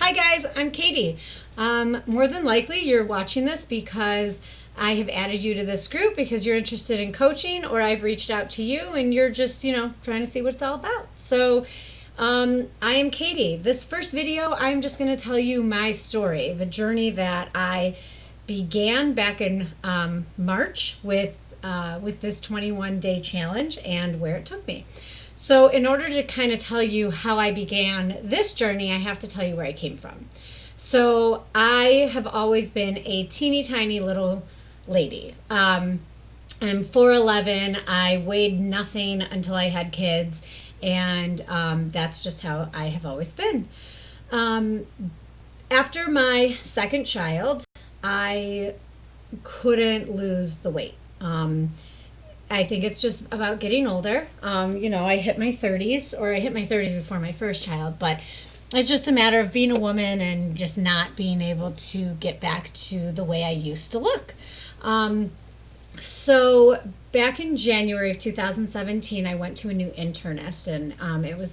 Hi guys, I'm Katie. More than likely you're watching this because I have added you to this group because you're interested in coaching, or I've reached out to you and you're just, trying to see what it's all about. So I am Katie. This first video, I'm just going to tell you my story, the journey that I began back in March with this 21-day challenge and where it took me. So in order to kind of tell you how I began this journey, I have to tell you where I came from. So I have always been a teeny tiny little lady. I'm 4'11". I weighed nothing until I had kids, and that's just how I have always been. After my second child, I couldn't lose the weight. I think it's just about getting older. I hit my 30s, or I hit my 30s before my first child, but it's just a matter of being a woman and just not being able to get back to the way I used to look. So back in January of 2017, I went to a new internist, and it was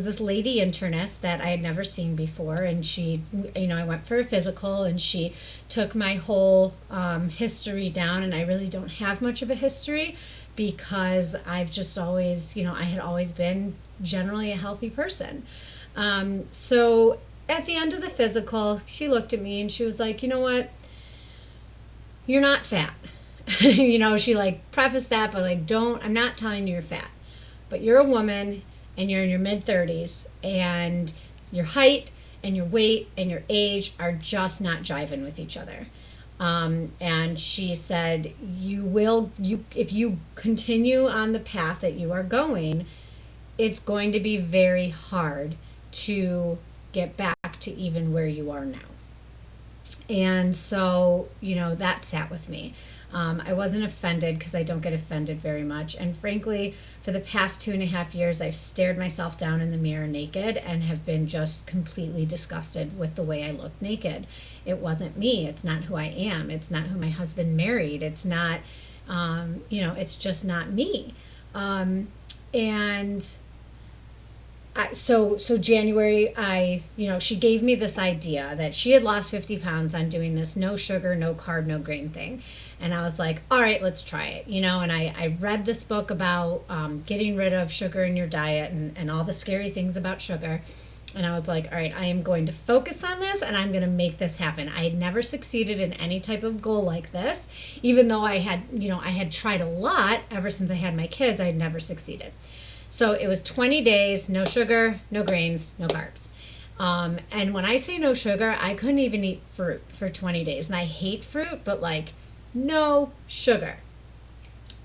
this lady internist that I had never seen before, and she, I went for a physical, and she took my whole history down, and I really don't have much of a history because I've just always, I had always been generally a healthy person. So at the end of the physical, she looked at me and she was like, you know what? You're not fat. She prefaced that, but I'm not telling you you're fat, but you're a woman and you're in your mid-30s, and your height and your weight and your age are just not jiving with each other. And she said, if you continue on the path that you are going, it's going to be very hard to get back to even where you are now. And so, that sat with me. I wasn't offended because I don't get offended very much. And frankly, for the past 2.5 years, I've stared myself down in the mirror naked and have been just completely disgusted with the way I look naked. It wasn't me. It's not who I am. It's not who my husband married. It's not, it's just not me. So January, she gave me this idea that she had lost 50 pounds on doing this no sugar, no carb, no grain thing. And I was like, all right, let's try it. And I read this book about getting rid of sugar in your diet and all the scary things about sugar. And I was like, all right, I am going to focus on this and I'm going to make this happen. I had never succeeded in any type of goal like this, even though I had tried a lot ever since I had my kids. I had never succeeded. So it was 20 days, no sugar, no grains, no carbs. And when I say no sugar, I couldn't even eat fruit for 20 days. And I hate fruit, but no sugar.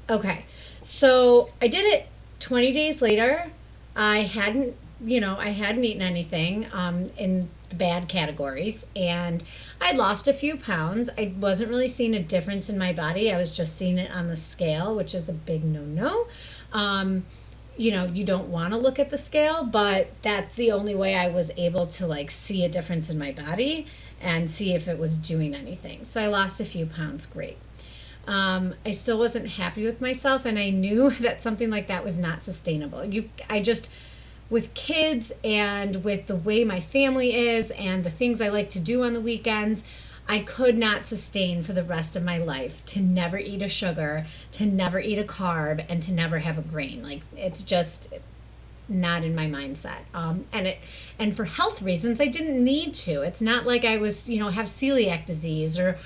Okay, so I did it 20 days later. I hadn't eaten anything in the bad categories, and I lost a few pounds. I wasn't really seeing a difference in my body. I was just seeing it on the scale, which is a big no-no. You don't want to look at the scale, but that's the only way I was able to see a difference in my body and see if it was doing anything. So I lost a few pounds, great. I still wasn't happy with myself, and I knew that something like that was not sustainable. With kids and with the way my family is and the things I like to do on the weekends, I could not sustain for the rest of my life to never eat a sugar, to never eat a carb, and to never have a grain. It's just not in my mindset. And for health reasons, I didn't need to. It's not like I was, have celiac disease or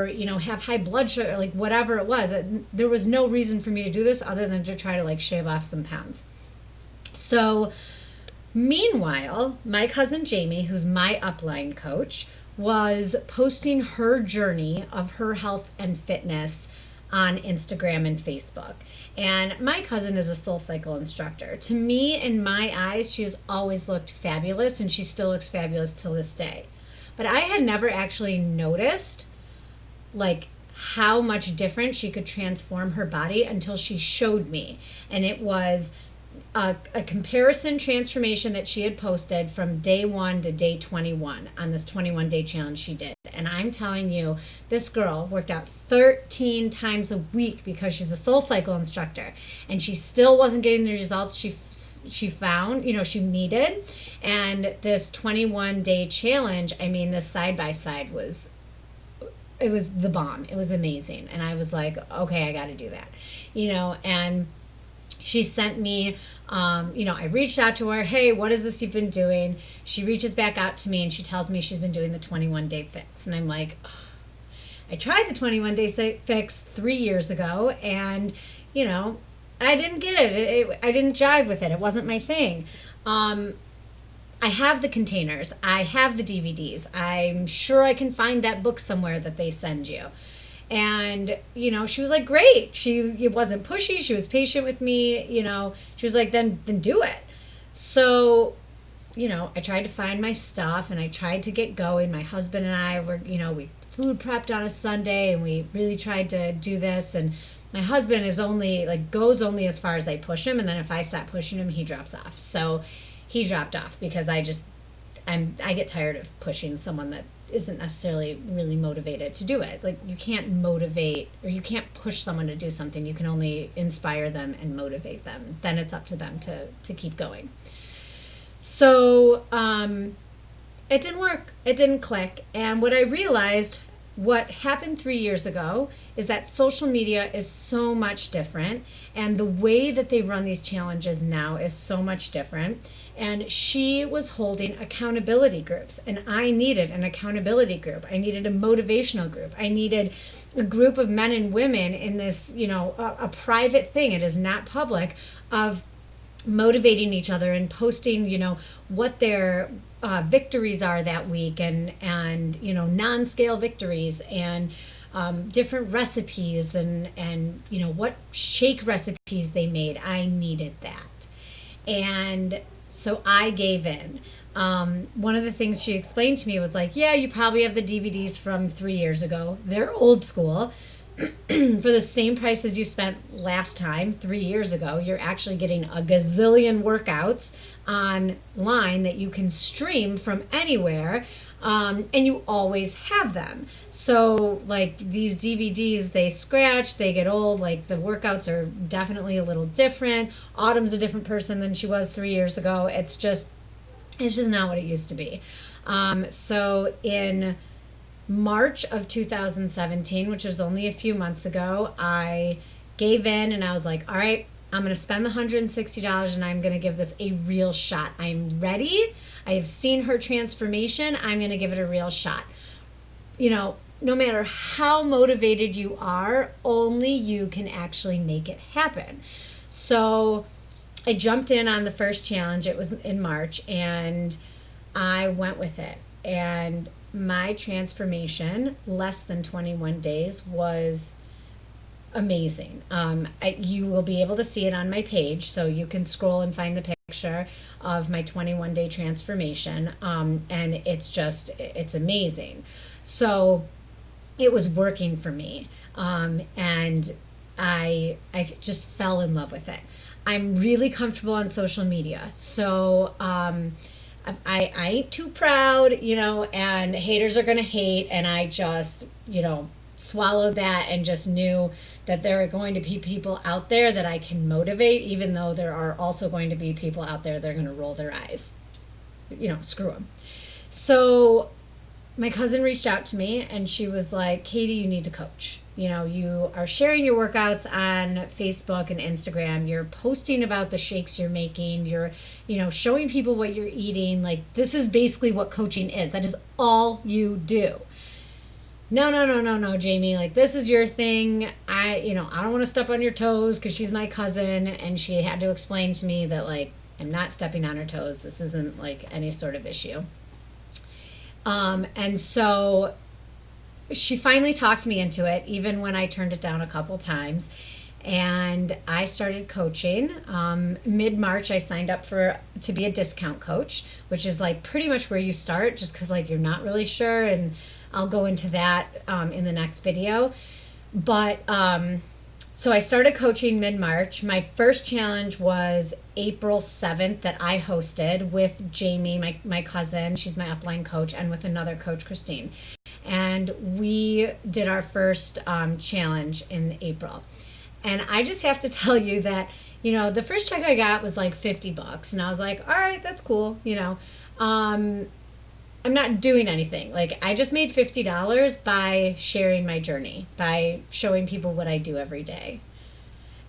have high blood sugar, whatever it was. There was no reason for me to do this other than to try to shave off some pounds. So meanwhile, my cousin Jamie, who's my upline coach, was posting her journey of her health and fitness on Instagram and Facebook. And my cousin is a SoulCycle instructor. To me, in my eyes, she has always looked fabulous, and she still looks fabulous till this day. But I had never actually noticed how much different she could transform her body until she showed me. And it was a comparison transformation that she had posted from day 1 to day 21 on this 21-day challenge she did. And I'm telling you, this girl worked out 13 times a week because she's a SoulCycle instructor, and she still wasn't getting the results she she found, she needed. And this 21-day challenge, I mean, this side by side was the bomb. It was amazing. And I was like, okay, I got to do that, and she sent me, I reached out to her, hey, what is this you've been doing? She reaches back out to me and she tells me she's been doing the 21-day fix. And I'm like, ugh. I tried the 21-day fix 3 years ago, and, I didn't get it. I didn't jive with it. It wasn't my thing. I have the containers. I have the DVDs. I'm sure I can find that book somewhere that they send you. And, she was like, great. It wasn't pushy. She was patient with me. She was like, then do it. So, I tried to find my stuff and I tried to get going. My husband and I were, we food prepped on a Sunday and we really tried to do this. And my husband goes only as far as I push him. And then if I stop pushing him, he drops off. So he dropped off because I get tired of pushing someone that isn't necessarily really motivated to do it. Like, you can't motivate or you can't push someone to do something. You can only inspire them and motivate them. Then it's up to them to keep going. So it didn't work. It didn't click. And what happened 3 years ago is that social media is so much different, and the way that they run these challenges now is so much different. And she was holding accountability groups, and I needed an accountability group. I needed a motivational group. I needed a group of men and women in this, a private thing. It is not public, of motivating each other and posting, what their victories are that week, and non-scale victories, and different recipes, and what shake recipes they made. I needed that. And so I gave in. One of the things she explained to me was like, yeah, you probably have the DVDs from 3 years ago. They're old school. For the same price as you spent last time, 3 years ago, you're actually getting a gazillion workouts online that you can stream from anywhere, and you always have them. So, like, these DVDs, they scratch, they get old, like, the workouts are definitely a little different. Autumn's a different person than she was 3 years ago. It's just not what it used to be. So in March of 2017, which was only a few months ago, I gave in and I was like, all right, I'm going to spend the $160 and I'm going to give this a real shot. I'm ready. I have seen her transformation. I'm going to give it a real shot. No matter how motivated you are, only you can actually make it happen. So I jumped in on the first challenge. It was in March, and I went with it. And my transformation, less than 21 days, was amazing. You will be able to see it on my page, so you can scroll and find the picture of my 21-day transformation, and it's amazing. So it was working for me, and I just fell in love with it. I'm really comfortable on social media, so I ain't too proud, and haters are gonna hate, and I just, swallowed that and just knew that there are going to be people out there that I can motivate, even though there are also going to be people out there that are going to roll their eyes. Screw them. So my cousin reached out to me and she was like, Katie, you need to coach. You are sharing your workouts on Facebook and Instagram. You're posting about the shakes you're making. You're, showing people what you're eating. Like, this is basically what coaching is. That is all you do. No, Jamie. Like, this is your thing. I don't want to step on your toes because she's my cousin. And she had to explain to me that, like, I'm not stepping on her toes. This isn't, like, any sort of issue. And so she finally talked me into it, even when I turned it down a couple times. And I started coaching. Mid-March, I signed up to be a discount coach, which is like pretty much where you start, just because like you're not really sure. And I'll go into that in the next video. But so I started coaching mid-March. My first challenge was April 7th that I hosted with Jamie, my cousin. She's my upline coach, and with another coach, Christine. And we did our first challenge in April. And I just have to tell you that, The first check I got was like $50, and I was like, all right, that's cool. I'm not doing anything. Like, I just made $50 by sharing my journey, by showing people what I do every day.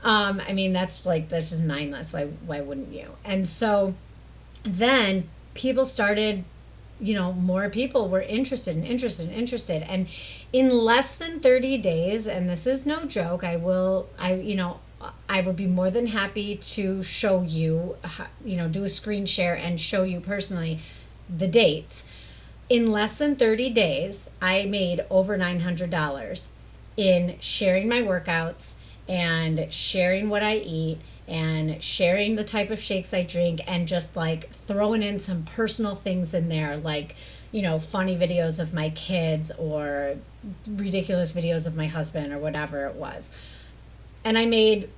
I mean, that's just mindless. Why wouldn't you? And so then people started, more people were interested and interested and interested. And in less than 30 days, and this is no joke, I will be more than happy to show you, do a screen share and show you personally the dates. In less than 30 days, I made over $900 in sharing my workouts and sharing what I eat and sharing the type of shakes I drink, and just like throwing in some personal things in there, like, funny videos of my kids or ridiculous videos of my husband or whatever it was. And I made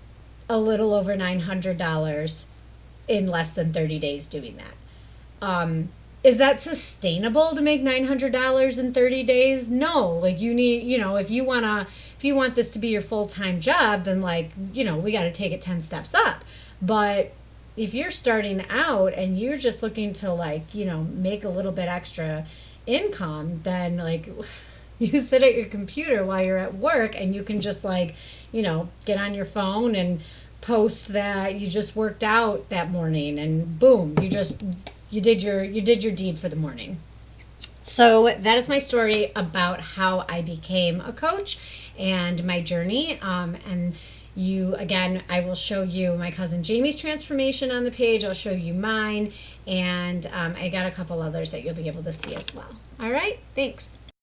a little over $900 in less than 30 days doing that. Is that sustainable to make $900 in 30 days? No. Like, you need, if you want this to be your full-time job, then we got to take it 10 steps up. But if you're starting out and you're just looking to make a little bit extra income, then you sit at your computer while you're at work, and you can just get on your phone and post that you just worked out that morning, and boom, you did your deed for the morning. So that is my story about how I became a coach and my journey. And I will show you my cousin Jamie's transformation on the page. I'll show you mine, and I got a couple others that you'll be able to see as well. All right, thanks.